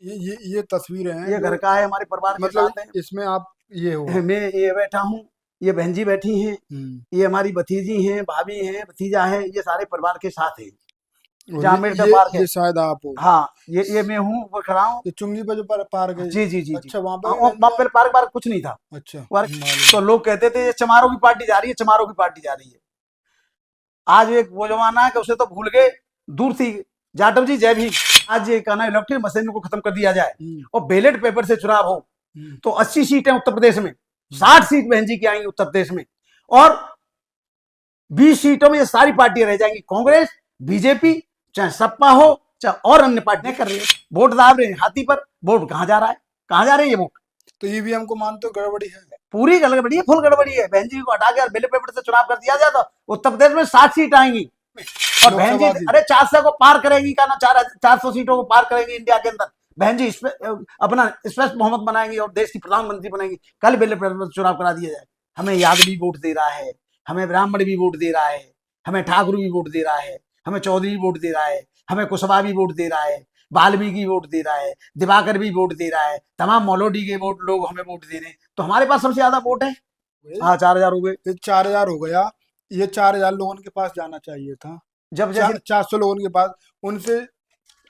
ये तस्वीरें हैं ये जो घर का है, हमारे परिवार के मतलब साथ है। इसमें आप ये हो। मैं ये बैठा हूँ, ये बहन जी बैठी हैं, ये हमारी भतीजी हैं, भाभी हैं, भतीजा है, ये सारे परिवार के साथ है। और जहाँ अम्बेडकर पार्क है। ये शायद आप हो। हाँ, ये मैं हूँ, वो खड़ा हूँ। ये चुंगी पर जो पार्क है। जी जी जी जी। अच्छा, वहां पर हाँ, भी वहाँ बहन जी वहाँ पर पार्क पार्क कुछ नहीं था। अच्छा, पार्क मालूम। तो लोग कहते थे ये चमारों की पार्टी जा रही है, चमारों की पार्टी जा रही है। आज एक वो जमाना है कि उसे तो भूल गए, दूर थी। जाटव जी जय भीम। आज ये कहना इलेक्ट्रिक मशीन को खत्म कर दिया जाए और बैलेट पेपर से चुनाव हो तो 80 सीटें उत्तर प्रदेश में, 60 सीट बहन जी की आएंगी उत्तर प्रदेश में, और 20 सीटों में ये सारी पार्टियां रह जाएंगी, कांग्रेस, बीजेपी, चाहे सपा हो, चाहे और अन्य पार्टियां कर रही है। वोट दाब रहे हैं हाथी पर, वोट कहां जा रहा है, कहां जा रहे हैं ये वोट? तो ईवीएम को मानते हो गड़बड़ी है? पूरी गड़बड़ी है, फुल गड़बड़ी है। बहन जी को हटा के बैलेट पेपर से चुनाव कर दिया जाए तो उत्तर प्रदेश में 60 सीट आएंगी। और बहन जी अरे 400 को पार करेगी, का ना 400 सीटों को पार करेंगी इंडिया के अंदर। बहन जी अपना स्पेशल मोहम्मद बनाएंगी और देश की प्रधानमंत्री बनाएंगी। कल बैलेट पेपर से चुनाव करा दिया जाए। हमें यादव भी वोट दे रहा है, हमें ब्राह्मण भी वोट दे रहा है, हमें ठाकुर भी वोट दे रहा है, हमें चौधरी भी वोट दे रहा है, हमें कुशवाहा भी वोट दे रहा है, वाल्मीकि वोट दे रहा है, दिवाकर भी वोट दे रहा है, तमाम मौलोडी के वोट लोग हमें वोट दे रहे हैं। तो हमारे पास सबसे ज्यादा वोट है। हाँ, 4000 हो गए। ये 4000 हो गया। ये 4000 लोगों के पास जाना चाहिए था। जब जैसे 400 लोगों के पास, उनसे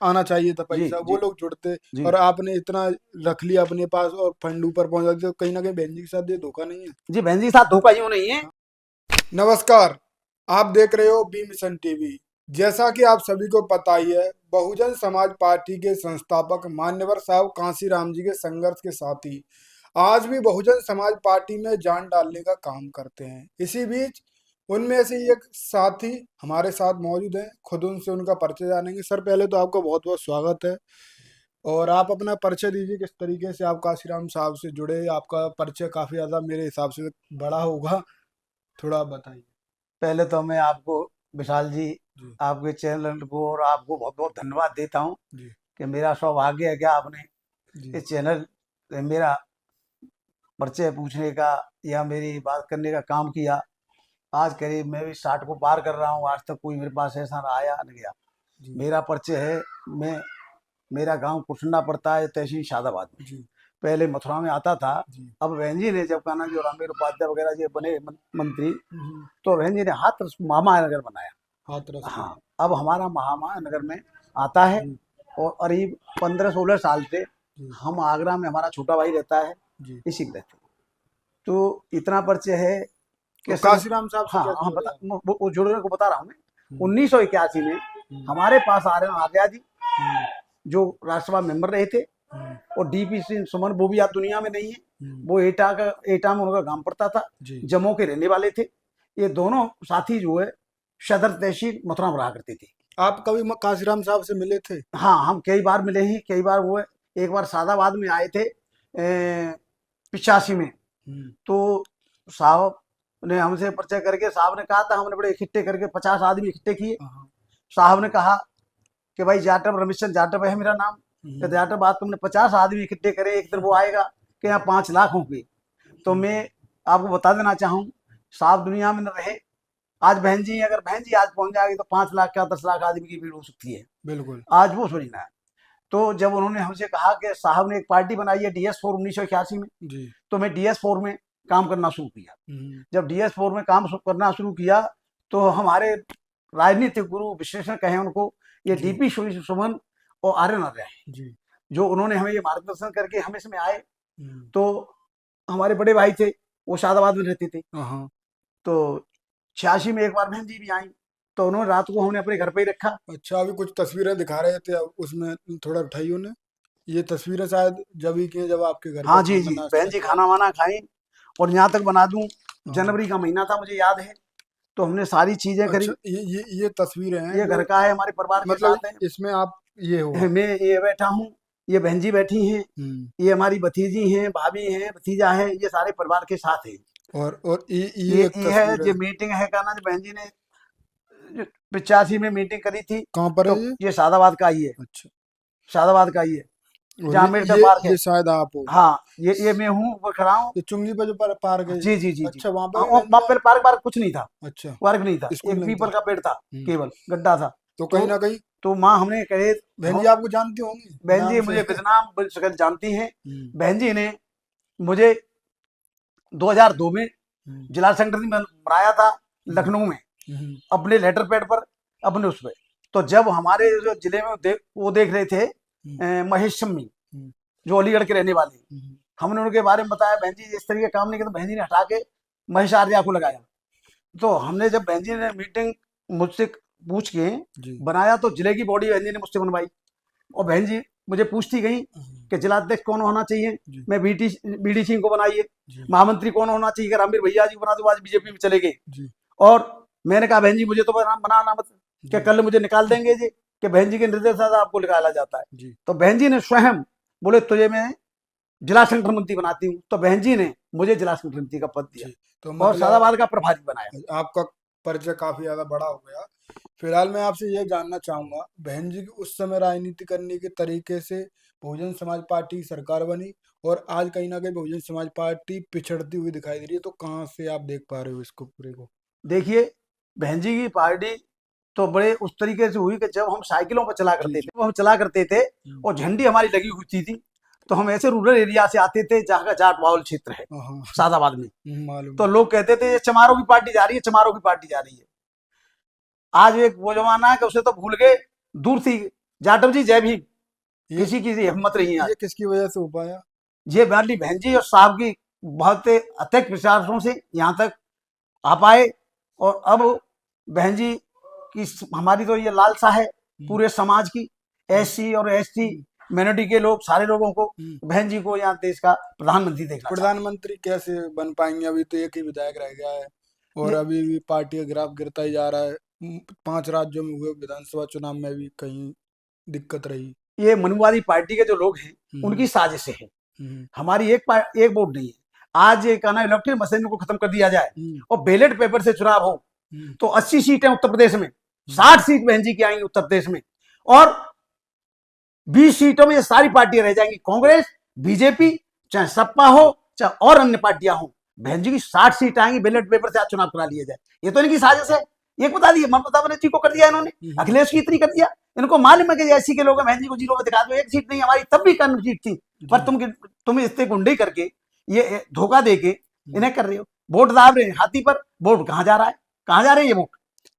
आना चाहिए था जी पैसा, जी वो लोग जुड़ते। जी और आपने इतना रख लिया अपने पास और फंड ऊपर पहुंचा दिया, तो कहीं ना कहीं बहन जी के साथ ये धोखा नहीं है? जी, बहन जी साथ धोखा यूं नहीं है। नमस्कार, आप देख रहे हो बी मिशन टीवी। जैसा कि आप सभी को पता ही है, बहुजन समाज पार्टी के संस्थापक मान्यवर साहब कांसीराम जी के संघर्ष के साथी आज भी बहुजन समाज पार्टी में जान डालने का काम करते हैं। इसी बीच उनमें से एक साथी हमारे साथ मौजूद हैं, खुद उनसे उनका परिचय जानेंगे। सर, पहले तो आपका बहुत बहुत स्वागत है, और आप अपना परिचय दीजिए, किस तरीके से आप कांसीराम साहब से जुड़े। आपका परिचय काफी ज्यादा मेरे हिसाब से बड़ा होगा, थोड़ा बताइए। पहले तो मैं आपको, विशाल जी, जी आपके चैनल को और आपको बहुत बहुत धन्यवाद देता हूँ जी कि मेरा सौभाग्य है कि आपने जी इस चैनल से मेरा परिचय पूछने का या मेरी बात करने का काम किया। आज करीब मैं भी 60 को पार कर रहा हूँ, आज तक कोई मेरे पास ऐसा आया न गया। जी मेरा परिचय है, मैं, मेरा गांव कुटना पड़ता है, तहसील शादाबाद में। जी पहले मथुरा में आता था। जी अब बहन जी ने जब कहना जो रामेर उपाध्याय वगैरह जी बने मंत्री, हम्म, तो बहन जी ने हाथरस महामाया बनाया। हाथरस को। हाँ, अब हमारा महामाया नगर में आता है। जी और करीब 15-16 साल से जी हम आगरा में, हमारा छोटा भाई रहता है, जी। इसी में रहते हैं। तो इतना परिचय है तो कि कांसीराम साहब से हाँ कैसे हाँ, जुड़े बता, आप? वो जुड़ने को बता रहा हूँ मैं। हम्म, 1981 में हम्म, हमारे पास आ रहे हैं आर्या जी, हम्म, जो राज्यसभा मेंबर रहे थे। हम्म, और डीपी सिंह सुमन, वो भी आप दुनिया में नहीं है। हम्म, वो एटा में उनका गांव पड़ता था, जी जम्मू के रहने वाले थे। ये दोनों साथी जो है सदर तहसील मथुरा में रहा करते थे। आप कभी कांसीराम साहब से मिले थे? हाँ, हम कई बार मिले ही, कई बार वो एक बार सादाबाद में आए थे 85 में। हम्म, तो साहब ने हमसे परिचय करके, साहब ने कहा था, हमने बड़े इकट्ठे करके 50 आदमी इकट्ठे किए। हाँ, साहब ने कहा कि भाई जाटव, रमेशचंद जाटव है मेरा नाम, कि हम्म, जाटव बात तुमने 50 आदमी इकट्ठे करे, एक दिन वो आएगा कि यहाँ 5 लाख होंगे। तो मैं आपको बता देना चाहूँ, साहब दुनिया में न रहे। आज बहन जी, अगर बहन जी आज पहुंच जाएगी तो 5 लाख क्या 10 लाख आदमी की भीड़ हो सकती है। बिल्कुल। आज वो सुनी ना। तो जब उन्होंने हमसे कहा कि साहब ने एक पार्टी बनाई है DS4 1981 में, जी तो मैं DS4 में काम करना शुरू किया। हम्म, जब DS4 में काम करना शुरू किया तो हमारे राजनीतिक गुरु, विश्लेषण कहें उनको, ये जी डीपी सुमन और आर्यन आर्य हैं, जी जो उन्होंने हमें ये मार्गदर्शन करके हम इसमें आए। हम्म, तो हमारे बड़े भाई थे, वो शादाबाद में रहते थे। हाँ। तो 86 में एक बार बहन जी भी आई, तो उन्होंने रात को हमने अपने घर पे ही रखा। अच्छा, अभी कुछ तस्वीरें दिखा रहे थे, अब उसमें थोड़ा उठाइए उन्हें। ये तस्वीरें शायद जब ही की हैं, जब आपके घर पे हाँ जी खाना जी, नाश्ता बहन जी किया खाना गया। वाना खाई। और यहाँ तक बना दूं, हाँ। जनवरी का महीना था, मुझे याद है। तो हमने सारी चीजें अच्छा, करी। ये तस्वीरें हैं ये जो घर का है, हमारे परिवार के मतलब साथ है। इसमें आप ये हो आप। मैं ये बैठा हूँ, ये बहन जी बैठी हैं, हम्म। ये हमारी भतीजी हैं, भाभी हैं, भतीजा है, ये सारे परिवार के साथ है। और ये एक ये है तस्वीर जो है। मीटिंग है, का ना, जो बहन जी ने 85 में मीटिंग करी थी। कहाँ पर है तो ये? ये शादाबाद का ही है, अच्छा। शादाबाद का ही है, और जहाँ अम्बेडकर ये पार्क है। ये शायद आप हो। हाँ, ये मैं हूँ, वो खड़ा हूँ। ये चुंगी पर जो पार्क है। जी जी जी जी। अच्छा, वहां पर हाँ, भी वहाँ बहन जी वहाँ पर पार्क पार्क कुछ नहीं था, अच्छा, पार्क नहीं था, स्कूल एक नहीं था। पीपल का पेड़ था, हम्म। केवल गड्ढा था। तो कहीं ना कहीं तो माँ हमने कहे बहन जी आपको जानती होंगी बहन नाम जी से। मुझे बदनाम शकल जानती हैं। हम्म, बहन जी ने मुझे 2002 में हम्म, जिला संगठन में बनाया था हम्म, लखनऊ में, हम्म, अपने लेटर पैड पर, अपने उस पे। तो जब हमारे जो जिले में वो देख रहे थे हम्म, महेश शम्मी, हम्म, जो अलीगढ़ के रहने वाले हैं, हम्म, हमने उनके बारे में बताया, बहन जी इस तरीके का काम नहीं किया, तो बहन जी ने हटा के महेश आर्या को लगाया। तो हमने जब बहन जी ने मीटिंग मुझसे पूछ के जी, बनाया, तो जिले की बॉडी बहन जी ने मुझसे बनवाई। और बहन जी मुझे पूछती गई हम्म, कि जिलाध्यक्ष कौन होना चाहिए, जी, मैं बीडी सिंह को बनाइए। जी, महामंत्री कौन होना चाहिए, अगर आमिर भैया जी को बना दो, आज बीजेपी में चले गए। जी, और मैंने कहा बहन जी मुझे तो बनाना मत, क्या जी, कल मुझे निकाल देंगे जी, कि बहन जी के निर्देश से आपको निकाला जाता है। जी, तो बहन जी ने स्वयं बोले तुझे मैं जिला संगठन मंत्री बनाती हूँ। तो बहन जी ने मुझे जिला संगठन मंत्री का पद दिया जी। तो और मतलब सादाबाद का प्रभारी बनाया। आपका परिचय काफी ज्यादा बड़ा हो गया। फिलहाल मैं आपसे ये जानना चाहूंगा, बहन जी की उस समय राजनीति करने के तरीके से बहुजन समाज पार्टी की सरकार बनी, और आज कहीं ना कहीं बहुजन समाज पार्टी पिछड़ती हुई दिखाई दे रही है, तो कहाँ से आप देख पा रहे हो इसको पूरे को? देखिए बहन जी की पार्टी तो बड़े उस तरीके से हुई कि जब हम साइकिलों पर चला जी, करते जी। थे, वो हम चला करते थे हम्म, और झंडी हमारी लगी हुई थी। तो हम ऐसे रूरल एरिया से आते थे जहाँ का जाट बाहुल क्षेत्र है, हाँ, हाँ, सादाबाद में। मालूम तो है। लोग कहते थे ये चमारों की पार्टी जा रही है, चमारों की पार्टी जा रही है। आज एक वो जमाना है कि उसे तो भूल गए, दूर थी। जाटव जी जय भीम, ये किसी की हिम्मत नहीं है आज। ये किसकी वजह से हो पाया? ये वाली बहन जी और साहब की बहुत अत्यधिक प्रचारों से यहाँ तक आ पाए। और अब बहन जी की हमारी तो ये लालसा है हम्म, पूरे समाज की, हम्म, एससी और एसटी हम्म, मिनोरिटी के लोग, सारे लोगों को हम्म। बहन जी को यहाँ देश का प्रधानमंत्री देखना चाहते प्रधानमंत्री कैसे बन पाएंगे? अभी तो एक ही विधायक रह गया है, हैं। और अभी भी पार्टी का ग्राफ गिरता ही जा रहा है। 5 राज्यों में हुए विधानसभा चुनाव में भी कहीं दिक्कत रही। ये मनुवादी पार्टी के जो लोग हैं हम्म, उनकी साजिशें हैं। हम्म, हमारी एक वोट नहीं है। आज ये कहना इलेक्ट्रॉनिक मशीन को खत्म कर दिया जाए हम्म, और बैलेट पेपर से चुनाव हो, हम्म, तो 80 सीटें उत्तर प्रदेश में, हम्म, 60 सीट बहन जी की आएंगी उत्तर प्रदेश में, और 20 सीटों में ये सारी पार्टियां रह जाएंगी, कांग्रेस, बीजेपी, चाहे सपा हो, चाहे और अन्य पार्टियां हो। बहन जी की 60 सीट आएंगी, बैलेट पेपर से आज चुनाव करा लिया जाए। ये तो इनकी साजिश है। ये बता दिए ममता बनर्जी को कर दिया इन्होंने, हम्म, अखिलेश की इतनी कर दिया। इनको मालूम है कि ऐसी के लोग हैं, बहन जी को जीरो पे दिखा दो, एक सीट नहीं हमारी तब भी कम सीट थी। पर जी, तुम इतने गुंडे करके, ये धोखा देके हम्म। इन्हें कर रहे हो। वोट दाब रहे हैं हाथी पर, वोट कहाँ जा रहा है, कहाँ जा रहे हैं ये वोट?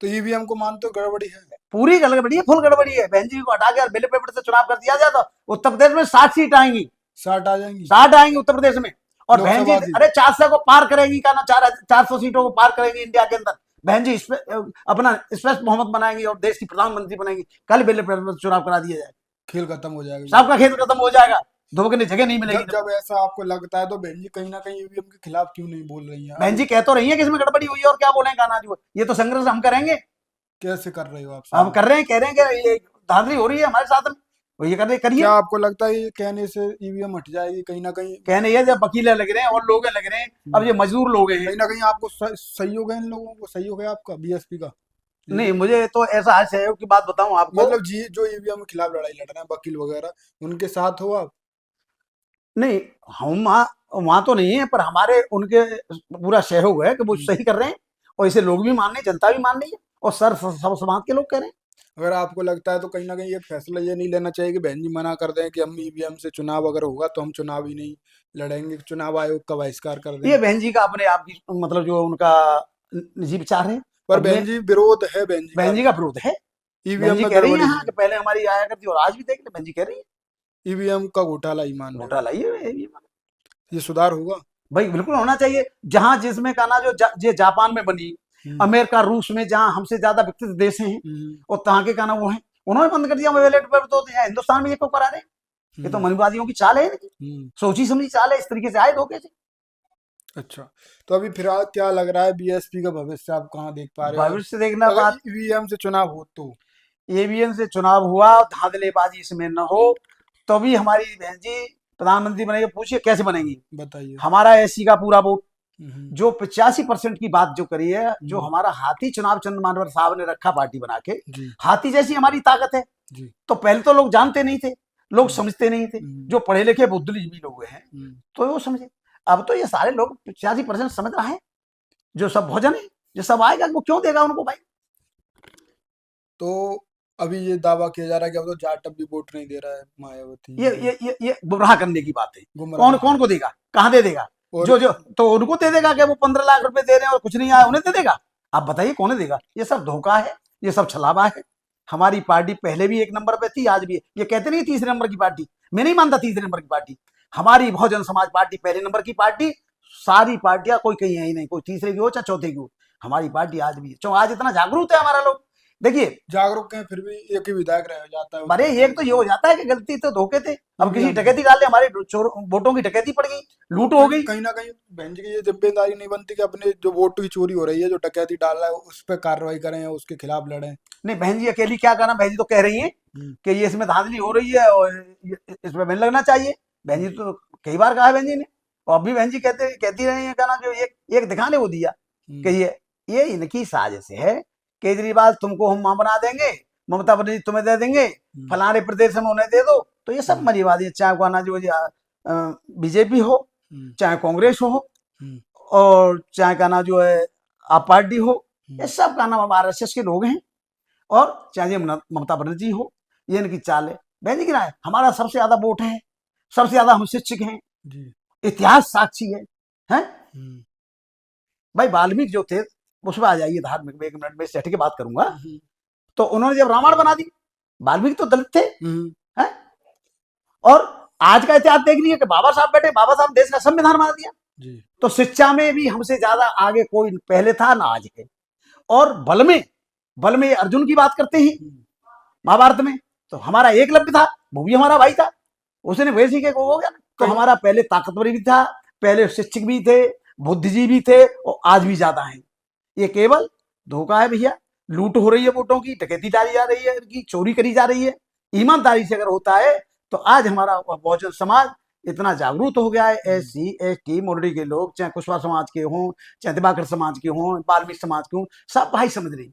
तो ईवीएम को मानते हो गड़बड़ी है? पूरी गड़बड़ी है, फुल गड़बड़ी है। बहन जी को हटा के बैलेट पेपर से चुनाव कर दिया जाए तो उत्तर प्रदेश में 60 सीट आएंगी, 60 आ जाएंगी 60 आएंगी उत्तर प्रदेश में। और बहन जी लोकसभा की? अरे 400 को पार करेंगी, का ना 400 सीटों को पार करेंगी इंडिया के अंदर। बहन जी अपना स्पेशल मोहम्मद बनाएंगी और देश की प्रधानमंत्री बनाएंगी। कल बैलेट पेपर से चुनाव करा दिया जाए, खेल खत्म हो जाएगा ये। सबका खेल खत्म हो जाएगा, धोखे जगह नहीं मिलेगी। जब जब ऐसा आपको लगता है, तो बहन जी कहीं ना कहीं ईवीएम के खिलाफ क्यों नहीं बोल रही हैं बहन अभी? जी कह तो रही है कि इसमें गड़बड़ी हुई है, और क्या बोले गाना जो ये तो संघर्ष हम करेंगे, कैसे कर रहे हो आप हम संघर्ष? कर रहे हैं, कह रहे हैं कि ये धांधली हो रही है हमारे साथ में, वो ये कर रहे करिए। क्या आपको लगता है ये कहने से ईवीएम हट जाएगी कहीं ना कहीं? कहने ये जब वकील लग रहे हैं और लोग लग रहे हैं, अब ये मजदूर लोग हैं। कहीं ना कहीं आपको सहयोग है, इन लोगों को सहयोग है आपका बीएसपी का? नहीं मुझे तो ऐसा है, सहयोग की बात बताऊं आपको। मतलब जी जो ईवीएम के खिलाफ लड़ाई लड़ रहे हैं वकील वगैरह, उनके साथ हो आप? नहीं हम वहां तो नहीं है, पर हमारे उनके पूरा सहयोग है कि वो हम्म। सही कर रहे हैं, और इसे लोग भी मान रहे हैं, जनता भी मान रही है, और सर सब समाज के लोग कह रहे हैं। अगर आपको लगता है तो कहीं ना कहीं एक फैसला ये नहीं लेना चाहिए कि बहन जी मना कर दें कि हम ईवीएम से चुनाव अगर होगा तो हम चुनाव ही नहीं लड़ेंगे, चुनाव आयोग का बहिष्कार कर दें? ये बहन जी का अपने आप की मतलब जो उनका निजी विचार है। पर अब बहन मैं जी विरोध है बहन जी का बहन जी भी, का विरोध है। बहन ईवीएम जी में कह रही है गड़बड़ी हाँ है, कि पहले हमारी आया करती और आज भी देख ले, बहन जी कह रही है ईवीएम का घोटाला ही मान रहे हो? घोटाला ये ये सुधार होगा? भाई बिल्कुल होना चाहिए। जहां जिसमें कहना जो ये जापान में बनी, हम्म, अमेरिका रूस में जहां हमसे ज्यादा विकसित देश हैं, हम्म, और तहां के कहना वो है, उन्होंने बंद कर दिया बैलेट पेपर। तो यहाँ हिंदुस्तान में ये क्यों करा रहे हैं? ये तो हम्म, मनवादियों की चाल है इनकी, हम्म। सोची समझी चाल है, इस तरीके से आए धोखे से। अच्छा, तो अभी फिलहाल क्या लग रहा है बीएसपी का भविष्य आप कहाँ देख पा रहे हो भविष्य देखना अगर बात, ईवीएम से चुनाव हो तो? ईवीएम से चुनाव हुआ, धांधलेबाजी इसमें न हो, तो भी हमारी बहन जी प्रधानमंत्री बनेगी। पूछिए कैसे बनेगी? बताइए। हमारा एससी का पूरा वोट, हम्म, जो 85% की बात जो करी है, जो हम्म, हमारा हाथी चुनाव चंद मानवर साहब ने रखा पार्टी बना के, जी, हाथी जैसी हमारी ताकत है। जी, तो पहले तो लोग जानते नहीं थे, लोग हम्म, समझते नहीं थे, हम्म, जो पढ़े लिखे बुद्धिजीवी लोग हैं हम्म। तो वो समझे। अब तो ये सारे लोग 85% समझ रहा है, जो सब भोजन है, जो सब आएगा वो क्यों देगा उनको भाई? तो अभी ये दावा किया जा रहा है कि अब तो जाटव भी वोट नहीं दे रहा है मायावती ये गुमराह करने की बात है। गुमराह कौन कौन को देगा, कहाँ दे देगा? और जो जो तो उनको दे देगा कि वो 15 लाख रुपए दे रहे हैं और कुछ नहीं आया, उन्हें दे देगा? आप बताइए कौन देगा? ये सब धोखा है, ये सब छलावा है। हमारी पार्टी पहले भी 1 नंबर पे थी, आज भी है। ये कहते नहीं 3 नंबर की पार्टी, मैं नहीं मानता 3 नंबर की पार्टी। हमारी बहुजन समाज पार्टी पहले नंबर की पार्टी। सारी पार्टियां कोई कहीं है ही नहीं, कोई तीसरे की हो चाहे चौथे की हो, हमारी पार्टी आज भी है। क्यों आज इतना जागरूक है हमारा लोग? देखिए, जागरूक हैं फिर भी एक ही विधायक रह जाता है अरे एक तो ये हो जाता है कि गलती तो धोखे थे, अब किसी डकैती डाल ले, हमारे वोटों की डकैती पड़ गई, लूट हो गई। कहीं ना कहीं बहन जी की ये जिम्मेदारी नहीं बनती कि अपने जो वोट की चोरी हो रही है, जो डकैती डाल रहा है, उस पर कार्रवाई करें या उसके खिलाफ लड़ें। नहीं, बहन जी अकेली क्या करना, बहन जी तो कह रही है कि ये इसमें धांधली हो रही है और इसमें बैन लगना चाहिए। बहन जी तो कई बार कहा है बहन जी ने, और अभी बहन जी कहती रही है, कहना जो एक दिखाने वो दिया कि ये इनकी साजिश है। केजरीवाल तुमको हम वहां बना देंगे, ममता बनर्जी तुम्हें दे देंगे, फलाने प्रदेश में उन्हें दे दो। तो ये सब मरीवादी है, चाहे कहना जो बीजेपी हो, चाहे कांग्रेस हो, और चाहे कहना जो है आप पार्टी हो, ये सब का नाम आरएसएस के लोग हैं। और चाहे ममता बनर्जी हो, ये इनकी चाल है। बहन जी क्या है, हमारा सबसे ज्यादा वोट है, सबसे ज्यादा हम शिक्षक हैं, इतिहास साक्षी है? भाई वाल्मीकि जो थे, उसमें आ जाइए धार्मिक में, 1 मिनट में सेठ की बात करूंगा। तो उन्होंने जब रामायण बना दी, वाल्मीकि तो दलित थे, हैं? और आज का इतिहास देख लीजिए कि बाबा साहब बैठे, बाबा साहब देश का संविधान बना दिया। तो शिक्षा में भी हमसे ज्यादा आगे कोई पहले था ना आज है। और बल में अर्जुन की बात करते हैं महाभारत में, तो हमारा एकलव्य था, वो भी हमारा भाई था, उसने वैसे के हो गया। तो हमारा पहले ताकतवर भी था, पहले शिक्षक भी थे, बुद्धिजीवी थे, और आज भी ज्यादा है। ये केवल धोखा है भैया, लूट हो रही है वोटों की, डकैती डाली जा रही है, इनकी चोरी करी जा रही है। ईमानदारी से अगर होता है तो आज हमारा बहुजन समाज इतना जागरूक हो गया है। एससी एसटी मोरडी के लोग, चाहे कुशवाहा समाज के हों, चाहे दिवाकर समाज के हों, वाल्मीकि समाज के हों, सब भाई समझ रहे।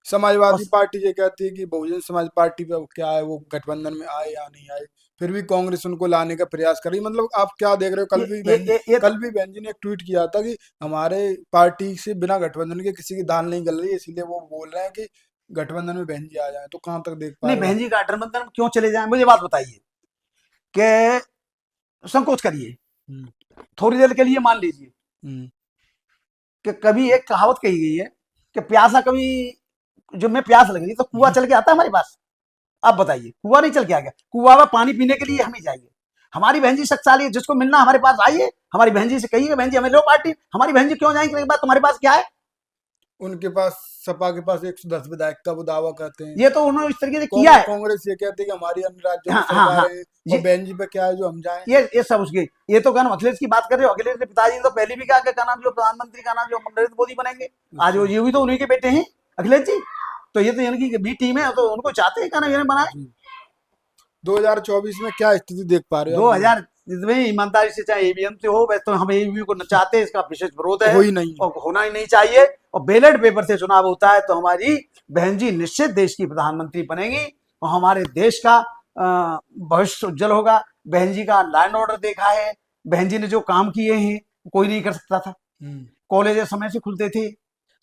समाजवादी पार्टी ये कहती है कि बहुजन समाज पार्टी पे क्या है, वो गठबंधन में आए या नहीं आए, फिर भी कांग्रेस उनको लाने का प्रयास कर रही। मतलब आप क्या देख रहे हो? कल भी बहन जी ने एक ट्वीट किया था कि हमारे पार्टी से बिना गठबंधन के किसी की दाल नहीं गल रही है, इसीलिए वो बोल रहे हैं कि गठबंधन में बहन जी आ जाए। तो कहाँ तक देख पा नहीं, रहे बहन जी गठबंधन में क्यों चले जाए, मुझे बात बताइए। कि संकोच करिए, थोड़ी देर के लिए मान लीजिए कि कभी एक कहावत कही गई है कि प्यासा कभी, जो मैं प्यास लग रही तो कुआं चल के आता है हमारे पास। अब बताइए, कुआं नहीं चल के आ गया, कुआं में पानी पीने के लिए हम ही जाइए। हमारी बहन जी शक्तिशाली है, जिसको मिलना हमारे पास आइए, हमारी बहन जी से कहिए बहन जी हमें लो पार्टी। हमारी बहन जी क्यों जाएंगे, तुम्हारे पास क्या है? उनके पास सपा के पास 110 विधायक का वो दावा करते हैं। ये तो उन्होंने इस तरीके से किया है। कांग्रेस ये कहती है कि हमारी अन्य राज्यों में हाँ, हाँ, हाँ, सरकारें हैं और बहन जी पे क्या है जो हम जाएं। ये सब उसके, ये तो कहना अखिलेश की बात कर रहे हो। अखिलेश के पिताजी तो पहले भी कहा कि नाम जो प्रधानमंत्री का नाम जो नरेंद्र मोदी बनेंगे, आज वो ये भी तो उन्हीं के बेटे हैं अखिलेश जी। तो ये तो इनकी बी टीम है, तो उनको चाहते हैं कहना बनाए। 2024 में क्या स्थिति देख पा रहे हो? 2000 में ईमानदारी से, चाहे ईवीएम से हो, वैसे तो हम ईवीएम को न चाहते, इसका विशेष विरोध है, हो ही नहीं और होना ही नहीं चाहिए। और बैलेट पेपर से चुनाव होता है तो हमारी बहन जी निश्चित देश की प्रधानमंत्री बनेंगी और हमारे देश का भविष्य उज्जवल होगा। बहन जी का लॉ एंड ऑर्डर देखा है, बहन जी ने जो काम किए हैं कोई नहीं कर सकता था। कॉलेज समय से खुलते थे,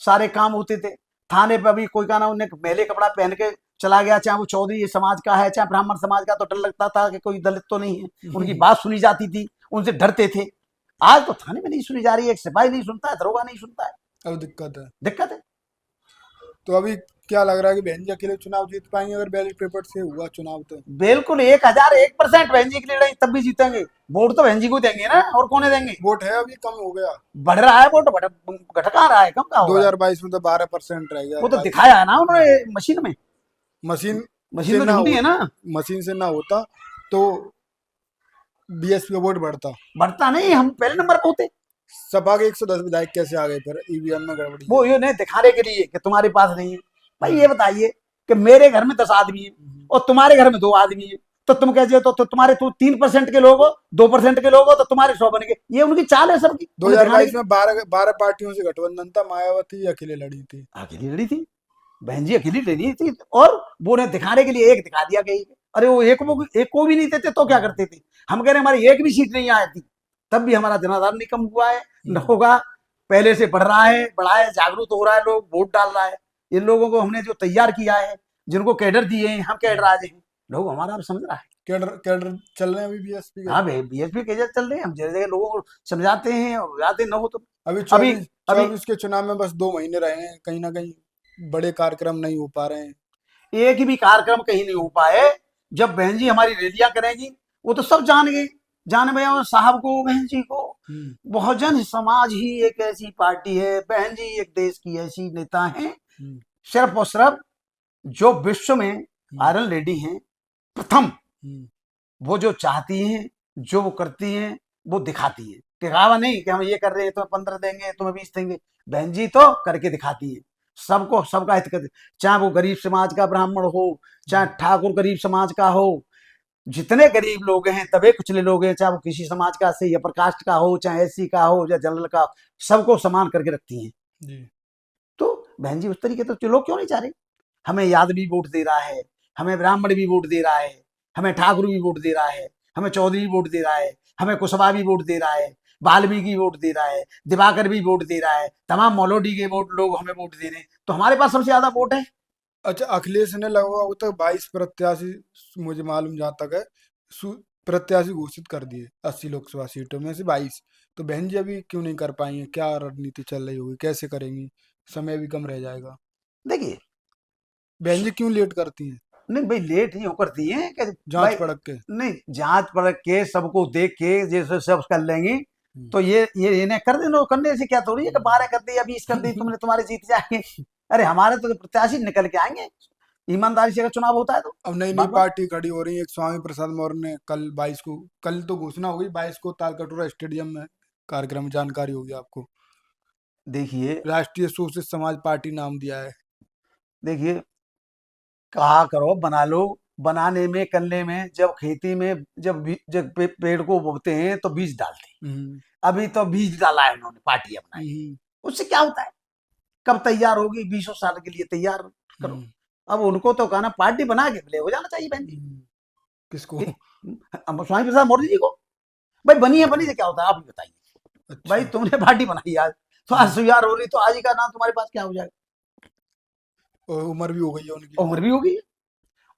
सारे काम होते थे। थाने पर भी कोई कहना उन्हें मैले कपड़ा पहन के चला गया, चाहे वो चौधरी समाज का है चाहे ब्राह्मण समाज का, तो डर लगता था कि कोई दलित तो नहीं है, उनकी बात सुनी जाती थी, उनसे डरते थे। आज तो थाने में नहीं सुनी जा रही है, एक सिपाही नहीं सुनता है, दरोगा नहीं सुनता है। अब दिक्कत है। तो अभी क्या लग रहा है कि बहन जी अकेले चुनाव जीत पाएंगे अगर बैलेट पेपर से हुआ चुनाव? तो बिल्कुल 1001% बहन जी की लड़ाई, तब भी जीतेंगे। वोट तो बहन जी को देंगे ना, और कौन देंगे? वोट है अभी कम हो गया, बढ़ रहा है वोट, घटका रहा है, कम का होगा। 2022 में तो 12% रह गया। वो तो दिखाया है ना उन्होंने मशीन में, मशीन तो झूठी है ना। मशीन से ना होता तो बीएसपी का वोट बढ़ता नहीं, हम पहले नंबर पे होते। सपा के 110 विधायक कैसे आ गए फिर? ईवीएम में गड़बड़ी वो ये नहीं दिखाने के लिए कि तुम्हारे पास नहीं है। भाई ये बताइए कि मेरे घर में 10 आदमी है और तुम्हारे घर में 2 आदमी है, तो तुम कैसे तो तुम्हारे 3% के लोग हो, 2% के लोग हो, तो तुम्हारे 100 बन गए। ये उनकी चाल है सबकी। 2022 में 12 पार्टियों से गठबंधन था, मायावती अकेले लड़ी थी। अकेली लड़ी थी बहन जी, अकेली लड़ी थी, और वो ने दिखाने के लिए एक दिखा दिया गई। अरे वो एक को भी नहीं देते तो क्या करते थे? हम कह रहे हमारी एक भी सीट नहीं आई थी, तब भी हमारा जनाधार नहीं कम हुआ है, न होगा। पहले से बढ़ रहा है, बढ़ा है, जागरूक हो रहा है, लोग वोट डाल रहा है। इन लोगों को हमने जो तैयार किया है, जिनको कैडर दिए हैं, हम कैडर आज हैं, लोग हमारा अब समझ रहा है। कैडर कैडर चल रहे हैं अभी बीएसपी के। हाँ भाई, बीएसपी कैडर चल रहे हैं, हम जगह जगह लोगों को समझाते हैं और जाते न हो तो। अभी अभी 24 अभी 24 के चुनाव में बस 2 महीने रहे हैं, कहीं ना कहीं बड़े कार्यक्रम नहीं हो पा रहे हैं। एक भी कार्यक्रम कहीं नहीं हो पाए। जब बहन जी हमारी रैलियां करेंगी, वो तो सब जान गए, जान गए और साहब को, बहन जी को। बहुजन समाज ही एक ऐसी पार्टी है, बहन जी एक देश की ऐसी नेता है, सिर्फ और सिर्फ जो विश्व में आयरन लेडी हैं प्रथम, वो जो चाहती हैं, जो वो करती हैं, वो दिखाती हैं। दिखावा नहीं कि हम ये कर रहे हैं, तुम्हें 15 देंगे, तुम्हें 20 देंगे। बहन जी तो करके दिखाती है, सबको सबका हित करती, चाहे वो गरीब समाज का ब्राह्मण हो, चाहे ठाकुर गरीब समाज का हो, जितने गरीब लोग हैं, दबे कुचले लोग हैं, चाहे वो किसी समाज का से अपर कास्ट का हो, चाहे एससी का हो या जनरल का, सबको समान करके रखती हैं जी। तो बहन जी उस तरीके तो लोग क्यों नहीं चाह रहे? हमें यादव वोट दे रहा है, हमें ब्राह्मण भी वोट दे रहा है, हमें ठाकुर भी वोट दे रहा है, हमें चौधरी भी वोट दे रहा है, हमें कुशवाहा भी वोट दे रहा है, वाल्मीकि वोट दे रहा है, दिवाकर भी वोट दे रहा है, तमाम मौलोडी के वोट लोग हमें वोट दे रहे हैं, तो हमारे पास सबसे ज्यादा वोट है। अच्छा, अखिलेश ने लगभग तक 22 प्रत्याशी, मुझे मालूम जहाँ तक है, प्रत्याशी घोषित कर दिए 80 लोकसभा सीटों में से 22। तो बहन जी अभी क्यों नहीं कर पाई हैं? क्या रणनीति चल रही होगी, कैसे करेंगी? समय भी कम रह जाएगा। देखिए, बहन जी क्यों लेट करती हैं? नहीं भाई, लेट नहीं होकर दिए कि जांच भाई, पड़क के। नहीं, जांच परख के सबको देख के जैसे सब कर लेंगे, तो ये इन्हें कर देना, करने से क्या थोड़ी है कि 12 कर दी या 20 कर दी, तुमने तुम्हारे जीत जाएंगे। अरे हमारे तो प्रत्याशी निकल के आएंगे, ईमानदारी से अगर चुनाव होता है तो। अब नई नई बात बात पार्टी खड़ी हो रही है। एक स्वामी प्रसाद मौर्य ने कल 22 को, कल तो घोषणा हो गई, 22 को तालकटोरा स्टेडियम में कार्यक्रम, जानकारी होगी आपको। देखिए, राष्ट्रीय शोषित समाज पार्टी नाम दिया है। देखिए, कहा करो बना लो, बनाने में करने में, जब खेती में जब पेड़ को बोते हैं तो बीज डालते हैं। अभी तो बीज डाला है उन्होंने, पार्टी अपनाई, उससे क्या होता है? कब तैयार होगी? 20 साल के लिए तैयार करो। अब उनको तो कहना पार्टी बना के ले हो जाना चाहिए बहन जी। किसको? स्वामी प्रसाद मौर्य जी को। भाई बनी है, बनी से क्या होता है आप ही बताइए। अच्छा। भाई तुमने पार्टी बनाई आज, तो आज तैयार हो रही, तो आज ही का नाम तुम्हारे पास क्या हो जाएगा? और उम्र भी हो गई है उनकी। उम्र भी हो गई है।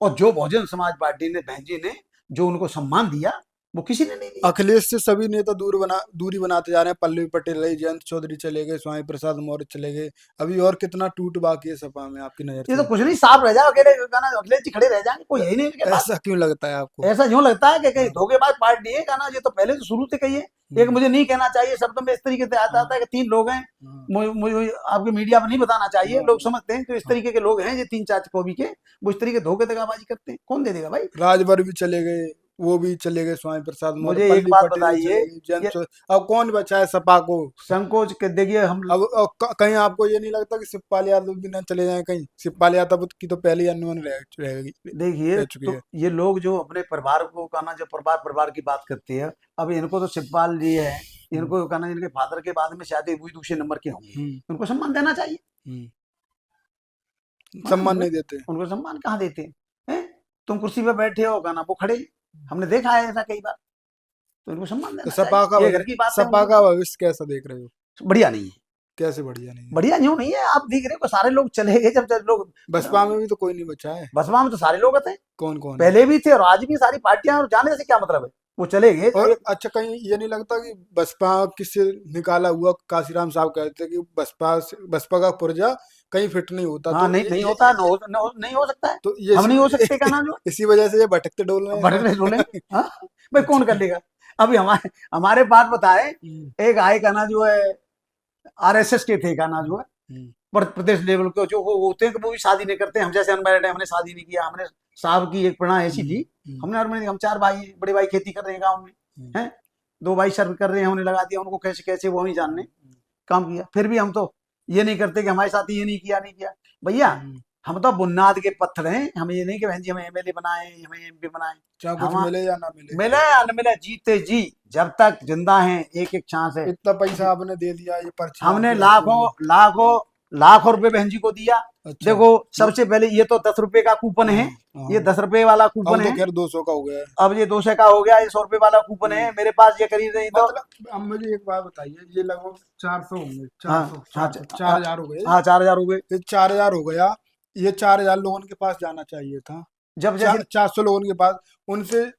और जो बहुजन समाज पार्टी ने, बहन जी ने जो उनको सम्मान दिया, वो किसी ने नहीं दिया। अखिलेश से सभी नेता दूरी बनाते जा रहे हैं। पल्लवी पटेल रही, जयंत चौधरी चले गए, स्वामी प्रसाद मौर्य चले गए। अभी और कितना टूट बाकी है सपा में आपकी नजर ये से? तो कुछ नहीं, साफ रह जाओ, अकेले गाना अखिलेश जी खड़े रह जाएंगे, कोई है ही नहीं इनके पास। ऐसा क्यों लगता है आपको? ऐसा क्यों लगता है कि कहीं धोखेबाज पार्टी है गाना? ये तो पहले तो शुरू से कही है। एक मुझे नहीं कहना चाहिए शब्दों में, इस तरीके से आता है कि 3 लोग हैं, मुझे आपके मीडिया में नहीं बताना चाहिए, लोग समझते हैं, तो इस तरीके के लोग हैं ये 3-4 कौमी के, वो इस तरीके धोखे दगाबाजी करते हैं। कौन दे देगा भाई? राजभर भी चले गए, वो भी चले गए, स्वामी प्रसाद मौर्य, मुझे एक पल्लवी बात पटेल भी बताइए, चले गई, जयंत चौधरी। अब कौन बचा है सपा को? संकोच के देखिए हम। अब कहीं आपको ये नहीं लगता कि शिवपाल यादव भी ना चले जाएं कहीं? शिवपाल यादव की तो पहले ही अनवन देखिए, रह चुकी तो है। ये लोग जो अपने परिवार को कहना, जो परिवार परिवार की बात करते हैं, अब इनको तो शिवपाल जी है, इनको कहना, इनके फादर के बाद में शायद वही दूसरे नंबर के होंगे, उनको सम्मान देना चाहिए। सम्मान नहीं देते। उनको सम्मान कहाँ देते हैं? तुम कुर्सी पे बैठे हो, कहना वो खड़े, हमने देखा है ऐसा कई बार, तो इनको सम्मान तो देना चाहिए। ये घर की बात है। सपा का भविष्य कैसा देख रहे हो? बढ़िया नहीं है। कैसे बढ़िया नहीं है? बढ़िया क्यों नहीं है? आप देख रहे हो सारे लोग चले गए, जब लोग बसपा में भी तो कोई नहीं बचा है। बसपा में तो सारे लोग थे, कौन कौन है? पहले भी थे और आज भी सारी पार्टियां, और जाने से क्या मतलब है, वो चले गए। और अच्छा, कहीं ये नहीं लगता कि बसपा किससे निकाला हुआ? काशीराम साहब कहते हैं कि बसपा का पुर्जा कहीं फिट नहीं होता। हाँ, तो नहीं होता, नहीं हो सकता है। तो ये हम नहीं हो सकते का ना, जो इसी वजह से ये भटकते डोल रहे भटकने हैं। डोलेंगे। हाँ भाई, कौन कर लेगा? अभी हमारे बात बताए, एक आए का ना जो है आरएसएस के थे का ना जो है प्रदेश लेवल के, जो वो होते हैं कि वो भी शादी नहीं करते, हम जैसे अनमैरिड है, हमने शादी नहीं किया। हमने साहब की एक प्रेरणा ऐसी थी, हम 4 भाई हैं, बड़े भाई खेती कर रहे हैं गाँव में, हैं 2 भाई सर्व कर रहे हैं, हमने लगा दिया उनको, कैसे कैसे वो हम ही जानने काम किया। फिर भी हम तो ये नहीं करते कि हमारे साथ ये नहीं किया भैया। हम तो बुनियाद के पत्थर हैं, हमें ये नहीं कि बहन जी हमें एमएलए बनाए, हमें एमपी बनाए, चाहे कुछ मिले या ना मिले। मिले या न मिले, जीते जी, जब तक जिंदा हैं एक एक सांस है। इतना पैसा आपने दे दिया, ये पर्ची हमने लाखों रुपए बहन जी को दिया। अच्छा। देखो, सबसे पहले ये तो 10 रुपए का कूपन है, ये 10 रुपए वाला कूपन है। खैर 200 का हो गया है। अब ये 200 का हो गया, ये 100 रुपए वाला कूपन है मेरे पास, ये करीब नहीं तो मतलब अब मुझे एक बात बताइए, ये लगभग 400 होंगे, 4,000 4,000 हो गए। हाँ 4,000 हो गए। ये 4,000 हो गया। ये 4,000 लोगों के पास जाना चाहिए था, जब जैसे 400 लोगों के पास, उनसे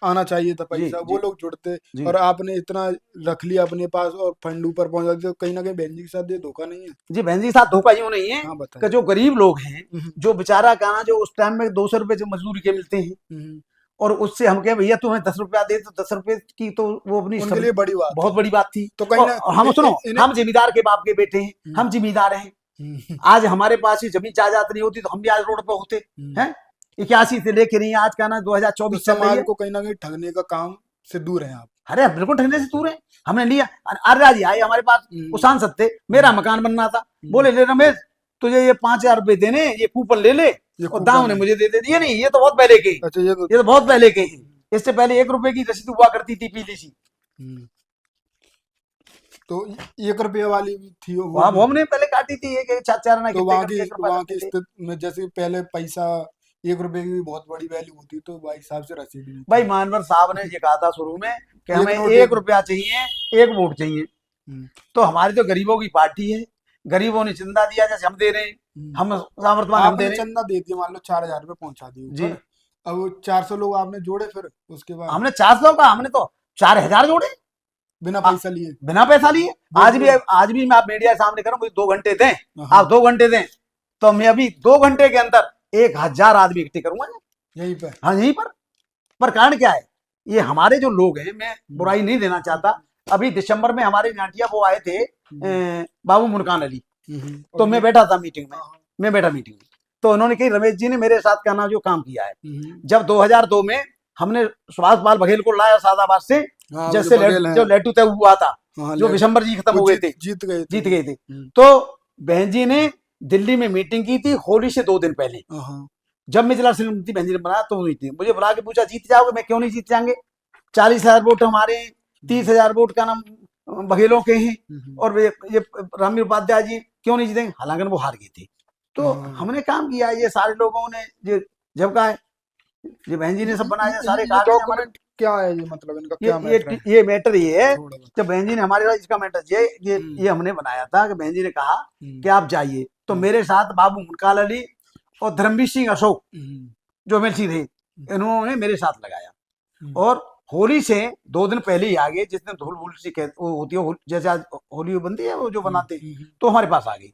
आना चाहिए था जी पैसा, वो जी लोग जुड़ते। जी और आपने इतना रख लिया अपने पास और फंड ऊपर पहुंचा दिया, तो कहीं ना कहीं बहन जी के साथ ये धोखा नहीं है? जी बहन जी के साथ धोखा यूं नहीं है हाँ कि बताइए। जो गरीब लोग हैं, हम्म, जो बेचारा कहना जो उस टाइम में 200 रुपए जो मजदूरी के मिलते हैं, हम्म, और उससे हम कहे भैया तुम्हें 10 रुपया दे, तो 10 रुपए की तो वो अपनी उनके लिए बड़ी बात बहुत है। बड़ी बात थी। तो कहीं ना और हम सुनो, इन्हें। हम जमींदार के बाप के बेटे हैं, हम्म, हम जमींदार हैं। हम्म, आज हमारे पास ही जमीन जायदाद नहीं होती तो हम भी आज रोड पे होते हम्म। हैं। 81 से लेके नहीं, आज का ना तो 2024 चल रही समाज है। को कहीं ना कहीं ठगने का काम से दूर है आप? अरे बिल्कुल ठगने से दूर है। हमने लिया, आर्या जी आए हमारे पास, वो हम्म, सांसद थे, मेरा मकान बनना था, बोले ले रमेश तुझे ये 5,000 रुपए देने, ये कूपन ले ले। ये और दाम कूपन ने है। मुझे दे दिए। नहीं, ये तो बहुत पहले के, अच्छा ये तो। ये तो बहुत पहले के हैं। इससे पहले 1 रुपए की रसीद हुआ करती थी पीली सी, हम्म, तो 1 रुपये वाली भी थी वो वहां भी? हमने पहले काटी थी, एक एक चार चार ना तो कितने करके 1 रुपया वहाँ करते की थे। स्थिति में जैसे पहले पैसा 1 रुपए की भी बहुत बड़ी वैल्यू होती, तो भाई हिसाब से रसीद भी भाई थी। मानवर साहब ने ये कहा था शुरू में कि एक हमें नोट एक। 1 रुपया चाहिए, 1 वोट चाहिए। हम्म, तो हमारी तो गरीबों की पार्टी है, गरीबों ने चंदा दिया जैसे हम दे रहे हैं, हम्म। हम सामर्थ्यवान हम दे आपने रहे हैं। चंदा दे दिया, मान लो 4,000 रुपये पहुंचा दिए जी, ऊपर। अब वो 400 लोग आपने जोड़े फिर उसके बाद, हमने 400 का, हमने तो 4,000 जोड़े बिना आ, पैसा लिए? बिना पैसा लिए। वो आज भी, वो आज भी मैं आप मीडिया के सामने करूं, मुझे 2 घंटे दें, हाँ आप 2 घंटे दें, तो मैं अभी 2 घंटे के अंदर 1,000 आदमी इकट्ठे करूंगा। यहीं पे। हाँ यहीं पर कारण क्या है, ये हमारे जो लोग हैं, मैं हम्म, बुराई नहीं देना चाहता। अभी दिसंबर में हमारे नाटिया वो आए थे, बाबू मुनकान अली, तो और मैं ये। बैठा था मीटिंग में, हाँ, हाँ, मैं बैठा मीटिंग में, तो उन्होंने कही रमेश जी ने मेरे साथ कहना जो काम किया है। हम्म, जब 2002 में हमने सुभाष पाल बघेल को लाया सादाबाद से, हाँ वो जो जैसे बघेल है। जो लेटू तय हुआ था, हाँ जो लेट। विशंबर जी खत्म वो हो गए जीत थे, जीत गए थे जीत वो। गए थे, तो बहन जी ने दिल्ली में मीटिंग की थी होली से 2 दिन पहले। हाँ, जब मैं जिला श्रीमती बहन जी ने बनाया तो हुई थी, मुझे बुला के पूछा जीत जाओगे? मैं क्यों नहीं जीत जाएंगे, 40,000 वोट हमारे हैं, 30,000 वोट का नाम बघेलों के हैं, और ये रामवीर उपाध्याय जी क्यों नहीं जीतेंगे, हालांकि वो हार गए थे। तो हमने काम किया, ये सारे लोगों ने ये जब कहा, ये बहन जी ने सब बनाया, सारे ये कागज हमारे। डॉक्यूमेंट क्या है, ये मतलब इनका ये क्या ये मैटर है? ये मैटर ये है, थोड़ा जब बहन जी ने हमारे साथ, इसका मैटर ये हम्म, ये हमने बनाया था कि बहन जी ने कहा हम्म, कि आप जाइए, तो हम्म, मेरे साथ बाबू मुनकाल अली और धर्मवीर सिंह अशोक हम्म, जो एमएलसी थे, इन्होंने मेरे साथ लगाया। हम्म, और होली से 2 दिन पहले ही आ गए, जिस दिन धूल भूल सी वो होती है, जैसे आज होली बनती है वो जो हम्म, बनाते हैं, तो हमारे पास आ गई।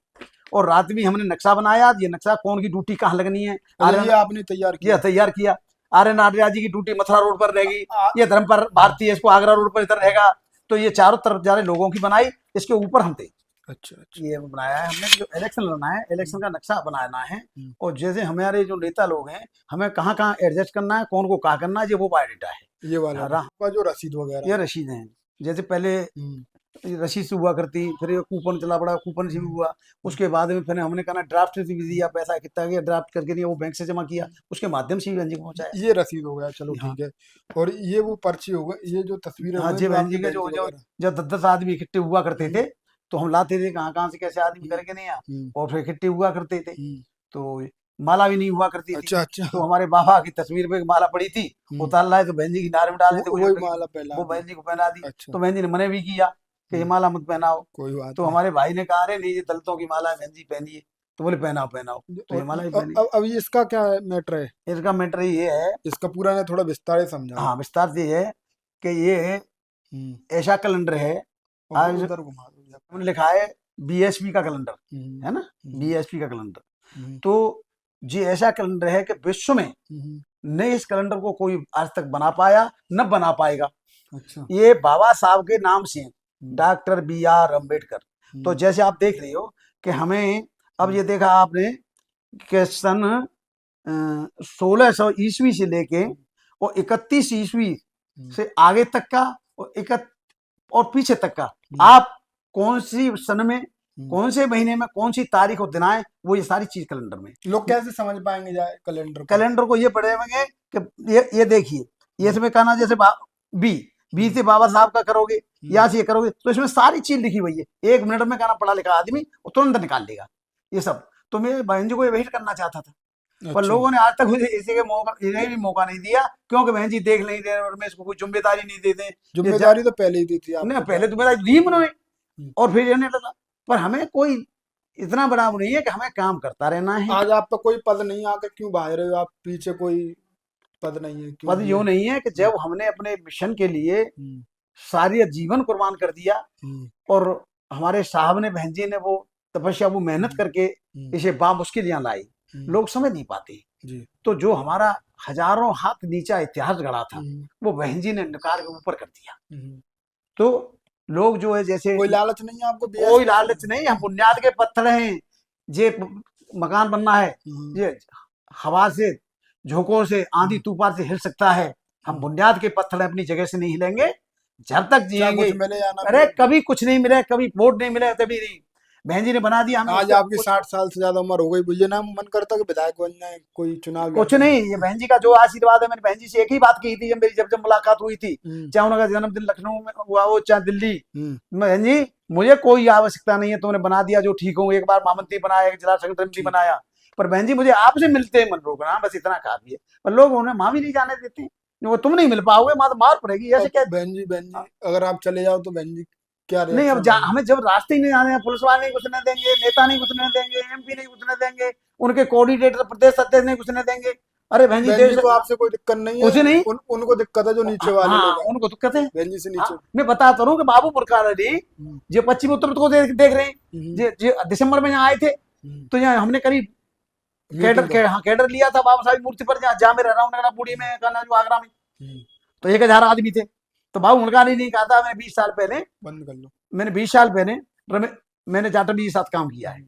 और रात में हमने नक्शा बनाया, ये नक्शा कौन की ड्यूटी कहाँ लगनी है, अच्छा ये आर्यन, आपने तैयार ये किया? तैयार किया। आर्यन आर्या जी की ड्यूटी मथुरा रोड पर रहेगी, आ- ये धर्म पर भारतीय इसको आगरा रोड पर इधर रहेगा। तो ये चारों तरफ जा रहे लोगों की बनाई, इसके ऊपर हम थे। अच्छा अच्छा। ये बनाया है हमने, जो इलेक्शन लड़ना है, इलेक्शन का नक्शा बनाना है। हम्म, और जैसे हमारे जो नेता लोग हैं, हमें कहाँ कहाँ एडजस्ट करना है, कौन को कहा करना है, ये वो बायोडेटा है। ये वाला रा- का जो रसीद वगैरह। ये रशीद हैं, जैसे पहले हम्म, ये रशीद से हुआ करती, फिर ये कूपन चला पड़ा, कूपन से भी हुआ। उसके बाद में फिर हमने कहा ड्राफ्ट से भी दिया, पैसा कितना गया ड्राफ्ट करके दिया, वो बैंक से जमा किया, उसके माध्यम से भी बहन जी को पहुंचाया। ये रसीद हो गया, चलो हाँ ठीक है। और ये वो पर्ची हो गई, ये जो तस्वीरें हो हाँ, गई जी जो बहन आपकी जी के बहन जो जी जो वगैरह। जब 10-10 आदमी इकट्ठे हुआ करते थे, हम्म, तो हम लाते थे कहाँ कहाँ से कैसे आदमी करके नहीं आ, हम्म, और फिर इकट्ठे हुआ करते थे। हम्म, तो माला भी नहीं हुआ करती थी, अच्छा अच्छा। तो हमारे बाबा की तस्वीर पे एक माला पड़ी थी, हम्म, उतार लाए तो बहन जी की नारे में डाले थे, वही माला पहला वो दी। बहन जी को पहना दी। अच्छा। तो बहन जी ने मने भी किया कि ये हम्म, माला मत पहनाओ। कोई बात तो नहीं। हमारे भाई ने कहा, अरे नहीं ये दलितों की माला है, बहन जी पहनिए। तो बोले पहनाओ पहनाओ, तो ये और माला भी पहनी। अब इसका क्या मैटर है? इसका मैटर ये है, इसका पूरा ने थोड़ा विस्तार से समझाओ। हाँ विस्तार से ये है कि ये हम्म, ऐसा कैलेंडर है, और आज उधर घुमा दो जरा। हमने लिखा है बीएसपी का कैलेंडर, हम्म, है ना, हम्म, बीएसपी का कैलेंडर। हम्म, तो ये ऐसा कैलेंडर है कि विश्व में हम्म, न इस कैलेंडर को कोई आज तक बना पाया, न बना पाएगा। अच्छा। ये बाबा साहब के नाम से है, हम्म, डॉक्टर B.R. अम्बेडकर। तो हम्म, जैसे आप देख रहे हो कि हमें, अब ये देखा आपने कि सन 1600 ईस्वी से लेके और 31 ईस्वी हम्म, से आगे तक का, और और पीछे तक का, हम्म, आप कौन सी सन में, हम्म। कौन से महीने में, कौन सी तारीख और दिन आए, वो ये सारी चीज कैलेंडर में। लोग कैसे समझ पाएंगे जाए कैलेंडर को? कैलेंडर को ये पढ़े होंगे कि ये देखिए, ये इसमें कहना जैसे बी बी से बाबा साहब का करोगे, या से ये करोगे, तो इसमें सारी चीज लिखी हुई है। 1 मिनट में कहना पढ़ा लिखा आदमी वो तुरंत निकाल लेगा ये सब। तो मैं बहन जी को ये वही करना चाहता था, पर अच्छा। लोगों ने आज तक मुझे इसी के मौका, इन्हें भी मौका नहीं दिया, क्योंकि बहन जी देख नहीं रहे और मैं इसको कोई जिम्मेदारी नहीं देते। ये जिम्मेदारी तो पहले ही दी थी नहीं, आपको। पहले तो मेरा दी उन्होंने, हम्म, और फिर ये नहीं लगा। पर हमें कोई इतना बड़ा वो नहीं है कि हमें काम करता रहना है। आज आप पे कोई पद नहीं, आके क्यों भाग रहे हो आप? पीछे कोई पद नहीं है, क्यों पद ये? यूं नहीं है कि जब हमने अपने मिशन के लिए हम्म, सारी जीवन कुर्बान कर दिया हम्म, और हमारे साहब ने, बहन जी ने वो तपस्या, वो मेहनत करके हम्म, इसे बामुश्किल यहाँ लाई, हम्म, लोग समझ नहीं पाते। जी, तो जो हमारा हजारों हाथ नीचा इतिहास गढ़ा था, हम्म, वो बहन जी ने नकार के ऊपर कर दिया। हम्म। तो लोग जो है जैसे, कोई लालच नहीं है आपको कोई बीएसपी से? लालच नहीं, हम बुनियाद के पत्थर हैं। ये मकान बनना है, हम्म, ये हवा से, झोंकों से, आंधी तूफान से हिल सकता है। हम हम्म। बुनियाद के पत्थर हैं, अपनी जगह से नहीं हिलेंगे जब तक चाहे जिएंगे। कुछ मिले या ना अरे मिले। कभी कुछ नहीं मिले, कभी वोट नहीं मिले, कभी नहीं। बहन जी ने बना दिया हमें, आज उससे आपकी कुछ 60 साल से ज्यादा उम्र हो गई, मुझे ना मन करता कि विधायक बन जाए, कोई चुनाव लड़ कुछ लें। नहीं। ये बहन जी का जो आशीर्वाद है, मैंने बहन जी से एक ही बात की थी, जब मुलाकात हुई थी, हम्म, चाहे उनका जन्मदिन लखनऊ में हुआ हो चाहे दिल्ली। हम्म, बहन जी, मुझे कोई आवश्यकता नहीं है, तुमने बना दिया जो ठीक हो। एक बार महामंत्री बनाया, एक जिला संगठन ठीक है। बनाया, पर बहन जी मुझे आपसे मिलते मन रोकना, बस इतना काफी है। पर लोग उन्हें वहां भी नहीं जाने देते, वो तुम नहीं मिल पाओगे, मार मार पड़ेगी, ऐसे अब क्या। बहन जी अगर आप चले जाओ तो बहन जी क्या नहीं, अब रिएक्शन रहेगा? हमें जब रास्ते ही नहीं आने हैं, पुलिस वाले नहीं घुसने देंगे, नेता नहीं घुसने देंगे, एमपी नहीं घुसने देंगे, उनके कोऑर्डिनेटर प्रदेश अध्यक्ष नहीं घुसने देंगे। अरे बहन जी, बहन जी देश को आपसे कोई दिक्कत नहीं है? कुछ नहीं। उनको दिक्कत है जो नीचे वाले हाँ, लोग हैं, उनको दिक्कत है। बहन जी से हाँ, नीचे। मैं बताता हूँ कि बाबू मुल्का अली हम्म, जो पश्चिमी उत्तर को देख रहे हैं, हम्म, जो दिसंबर में यहाँ आए थे, हम्म। तो यहाँ हमने करीब मीटिंग का। हाँ, कैडर लिया था बाबा साहब मूर्ति पर, जहाँ मैं रह रहा हूँ, नगरा पुरी में, कहना जो आगरा में। हम्म, तो 1,000 आदमी थे। तो बाबू मुल्का अली ने कहा था, मैंने 20 साल पहले, बंद कर लो। मैंने 20 साल पहले मैंने जाटवी के साथ काम किया है,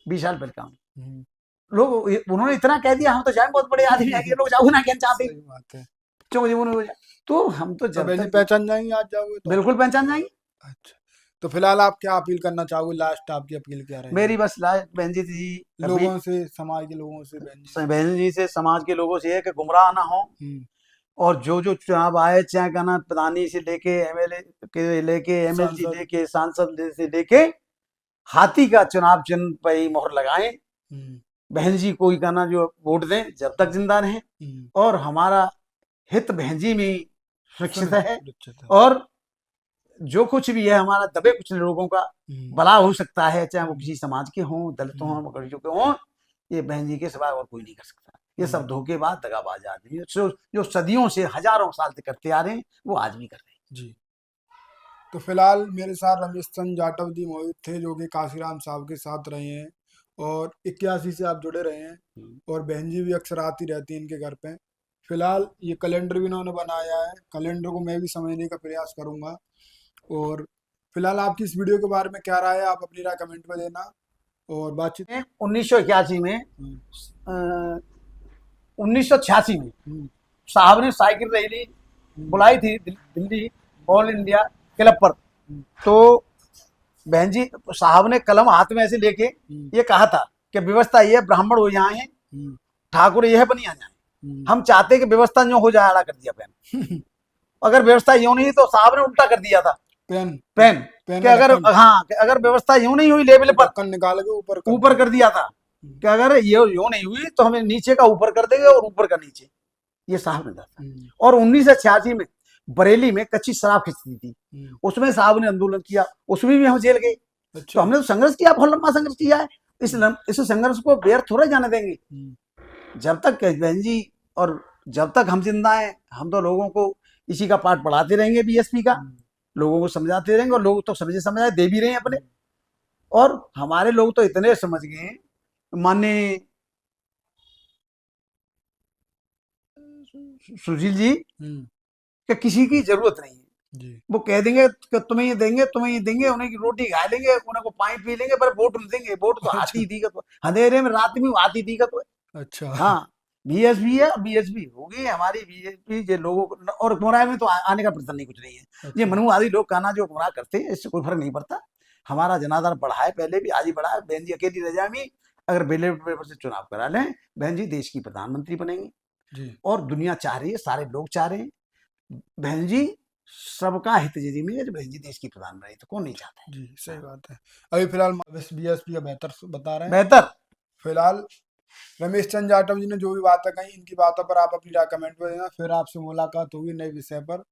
20 साल पहले काम। हम्म, लोग उन्होंने इतना कह दिया, हम तो जाए बहुत बड़े आदमी है, ये लोग जाओ ना, क्या चाहते, सही बात है। क्यों जीवन हो जाए। तो हम तो तो जब बहन जी तक, पहचान जाएंगे आज जाओगे तो? बिल्कुल पहचान जाएंगे। अच्छा, तो फिलहाल आप क्या अपील करना चाहोगे? लास्ट आपकी अपील क्या रहेगी? मेरी बस लास्ट बहन जी थी अभी, लोगों से, समाज के लोगों से बहन जी से? बहन जी से, समाज के लोगों से, है कि गुमराह ना हो। हम्म, और जो जो चुनाव आए, चाहे कहना प्रधानी से लेके एमएलए के लेके एमएलसी सांसद। लेके सांसद से लेके, हाथी का चुनाव चिन्ह पर ही मोहर लगाएं। हम्म, बहन जी कोई कहना जो वोट दें जब तक जिंदा रहें, हम्म। और हमारा हित बहन जी में सुरक्षित है। सुनिश्चित है। और जो कुछ भी है हमारा दबे कुछ लोगों का हम्म, भला हो सकता है, चाहे वो हम्म, किसी समाज के हों, दलितों हम्म, हों, गरीबों के हों, ये बहन जी के सिवा और कोई नहीं कर सकता। ये सब हम्म। धोखेबाज, दगाबाज आदमी है, जो सदियों से, हजारों साल से करते आ रहे हैं, वो आज भी कर रहे जी। तो फिलहाल मेरे साथ रमेश चंद जाटव जी मौजूद थे, जो कि काशीराम साहब के साथ रहे हैं, और 81 से आप जुड़े रहे हैं। हैं। और बहन जी भी अक्सर आती रहती हैं इनके घर पे। फिलहाल ये कैलेंडर भी इन्होंने बनाया है, कैलेंडर को मैं भी समझने का प्रयास करूंगा। और फिलहाल आपकी इस वीडियो के बारे में क्या राय है, आप अपनी राय कमेंट में देना और बातचीत। 1981 में, हम्म, 1986 में हम्म, साहब ने साइकिल रैली हम्म, बुलाई थी दिल्ली ऑल इंडिया क्लब पर। हम्म, तो बहन जी साहब ने कलम हाथ में ऐसे लेके हम्म, ये कहा था कि व्यवस्था ये है, ब्राह्मण हो यहाँ है, हम्म, ठाकुर ये है, बनिया जाए। हम्म, हम चाहते कि व्यवस्था जो हो जाए, आड़ा कर दिया पेन। अगर व्यवस्था यूं नहीं तो साहब ने उल्टा कर दिया था पेन। पेन, पेन कि का अगर, ढक्कन। हाँ, कि अगर व्यवस्था यूं नहीं हुई लेवल तो पर, ढक्कन निकाल के ऊपर कर ऊपर दिया। कर दिया था, हम्म, कि अगर ये यूं नहीं हुई तो हमें नीचे का ऊपर कर देंगे और ऊपर का नीचे। ये साहब ने कहा था। हम्म, और 1986 में बरेली में कच्ची शराब खिंचती थी, हम्म। उसमें साहब ने आंदोलन किया, उसमें भी हम जेल गए। तो अच्छा। हमने तो संघर्ष किया, बहुत लंबा संघर्ष किया है। इस संघर्ष को व्यर्थ थोड़ा जाने देंगे। हम्म, जब तक बहन जी और जब तक हम जिंदा हैं, हम तो लोगों को इसी का पाठ पढ़ाते रहेंगे, बीएसपी का, हम्म, लोगों को समझाते रहेंगे, और लोग तो समझाए दे भी रहे हैं अपने। हम्म, और हमारे लोग तो इतने समझ गए हैं, माननीय सुशील जी, हम्म, कि किसी की जरूरत नहीं है। जी। वो कह देंगे कि तुम्हें ये देंगे, तुम्हें ये देंगे, उन्हें की रोटी खा लेंगे, उन्हें को पानी पी लेंगे, पर वोट नहीं देंगे। वोट तो अच्छा, आती थी का, तो अंधेरे में रात में आती थी का, तो अच्छा। हाँ, बीएसपी है, बीएसपी होगी हमारी, बीएसपी ये लोगों को, और गुमराह में तो आने का प्रश्न नहीं, कुछ नहीं है। ये अच्छा। मनु आदि लोग कहना जो गुमराह करते हैं, इससे कोई फर्क नहीं पड़ता। हमारा जनाधार बढ़ा है, पहले भी, आज ही बढ़ा है। बहन जी अकेली रह जाएंगी, अगर बैलेट पेपर से चुनाव करा लें, बहन जी देश की प्रधानमंत्री बनेंगी। जी, और दुनिया चाह रही है, सारे लोग चाह रहे हैं, बहन जी सबका हित यदि में, बहन जी देश की प्रधानमंत्री, तो कौन नहीं चाहता है। जी, सही हाँ, बात है। अभी फिलहाल बीएसपी का बेहतर बता रहे हैं। बेहतर। फिलहाल रमेश चंद जाटव जी ने जो भी बातें कही, इनकी बातों पर आप अपनी राय कमेंट में देना। फिर आपसे मुलाकात होगी नए विषय पर।